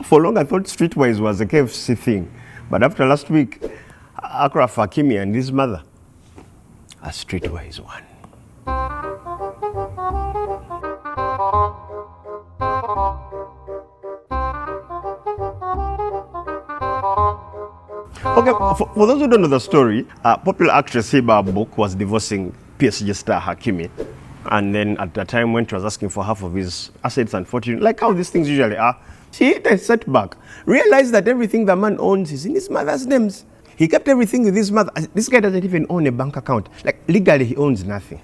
For long, I thought Streetwise was a KFC thing. But after last week, Achraf, Hakimi, and his mother are Streetwise one. Okay, for those who don't know the story, popular actress Hiba Book was divorcing PSG star Hakimi. And then at the time when she was asking for half of his assets and fortune, like how these things usually are, she hit a setback. Realized that everything the man owns is in his mother's names. He kept everything with his mother. This guy doesn't even own a bank account. Like, legally, he owns nothing.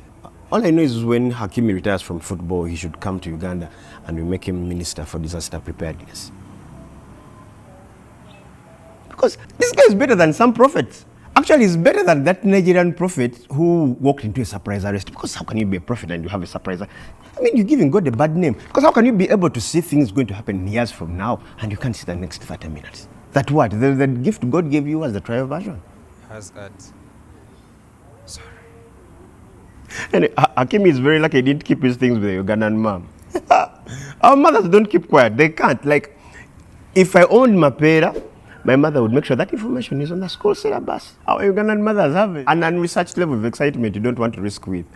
All I know is when Hakimi retires from football, he should come to Uganda and we make him Minister for Disaster Preparedness. Because this guy is better than some prophets. Actually, he's better than that Nigerian prophet who walked into a surprise arrest. Because how can you be a prophet and you have a surprise arrest? I mean, you're giving God a bad name. Because how can you be able to see things going to happen years from now and you can't see the next 30 minutes? That what? The gift God gave you was the trial version. Has ads. Sorry. And Hakimi is very lucky he didn't keep his things with a Ugandan mom. Our mothers don't keep quiet. They can't. Like, if I owned Mapera, my mother would make sure that information is on the school syllabus. Our Ugandan mothers have an unresearched level of excitement you don't want to risk with.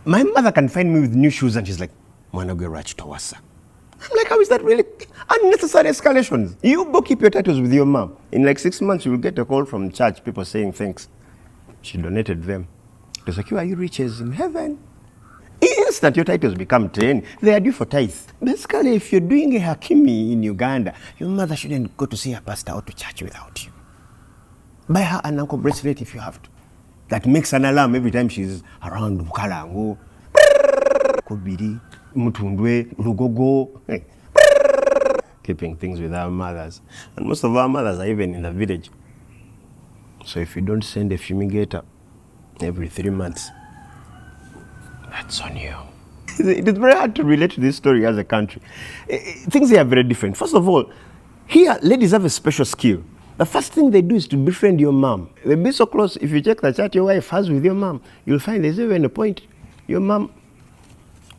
My mother can find me with new shoes and she's like, Mwanagwe Rach Tawasa. I'm like, how is that really? Unnecessary escalations. You go keep your titles with your mom. In like 6 months, you will get a call from church, people saying thanks. She donated them. It was like, you are you riches in heaven? Instant, your titles become 10. They are due for tithe. Basically, if you're doing a Hakimi in Uganda, your mother shouldn't go to see her pastor or to church without you. Buy her an ankle bracelet if you have to. That makes an alarm every time she's around Bukalango. Kubiri, Mutundwe, Lugogo. Keeping things with our mothers. And most of our mothers are even in the village. So if you don't send a fumigator every 3 months, that's on you. It is very hard to relate to this story as a country. Things here are very different. First of all, here ladies have a special skill. The first thing they do is to befriend your mom. They'll be so close. If you check the chat your wife has with your mom, you'll find there's even a point your mom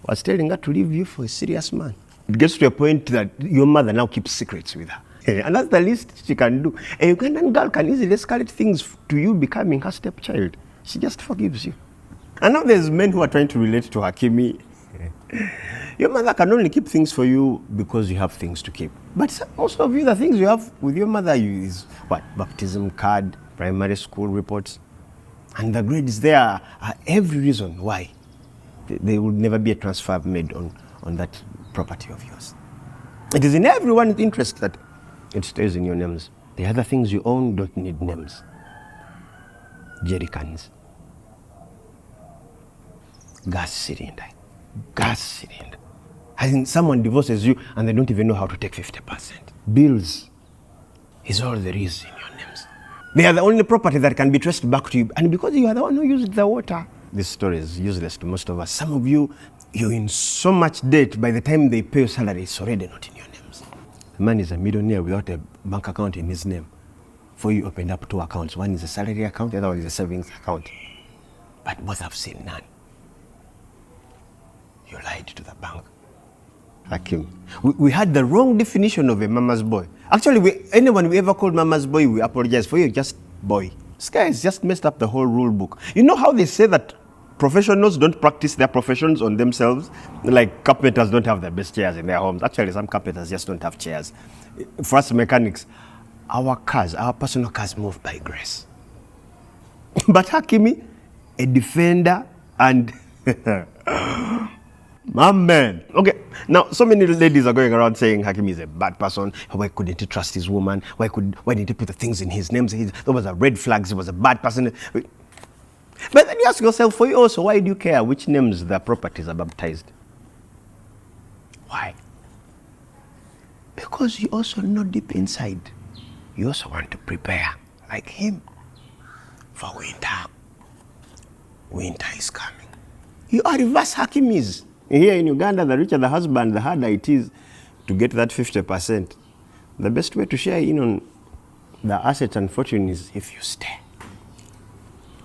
was telling her to leave you for a serious man. It gets to a point that your mother now keeps secrets with her. And that's the least she can do. A Ugandan girl can easily escalate things to you becoming her stepchild. She just forgives you. And now there's men who are trying to relate to Hakimi. Your mother can only keep things for you because you have things to keep. But most of you, the things you have with your mother is what? Baptism card, primary school reports. And the grades there are every reason why there will never be a transfer made on that property of yours. It is in everyone's interest that it stays in your names. The other things you own don't need names. Jerry cans. Gas cylinder. I think someone divorces you and they don't even know how to take 50%. Bills is all there is in your names. They are the only property that can be traced back to you. And because you are the one who used the water. This story is useless to most of us. Some of you, you're in so much debt by the time they pay your salary, it's already not in your names. The man is a millionaire without a bank account in his name. For you opened up 2 accounts. One is a salary account, the other one is a savings account. But both have seen none. You lied to the bank. Hakim. We had the wrong definition of a mama's boy. Actually, anyone we ever called mama's boy, we apologize for. You just boy. This guy has just messed up the whole rule book. You know how they say that professionals don't practice their professions on themselves? Like carpenters don't have the best chairs in their homes. Actually, some carpenters just don't have chairs. For us mechanics, our personal cars move by grace. But Hakimi, a defender and my man. Okay, now so many ladies are going around saying Hakimi is a bad person. Why couldn't he trust his woman? Why didn't he put the things in his name? There was a red flags. He was a bad person. But then you ask yourself, for you also, why do you care which names the properties are baptized? Why? Because you also know deep inside, you also want to prepare, like him, for winter. Winter is coming. You are reverse Hakimis. Here in Uganda, the richer the husband, the harder it is to get that 50%. The best way to share in on the assets and fortune is if you stay.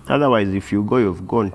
Otherwise, if you go, you've gone.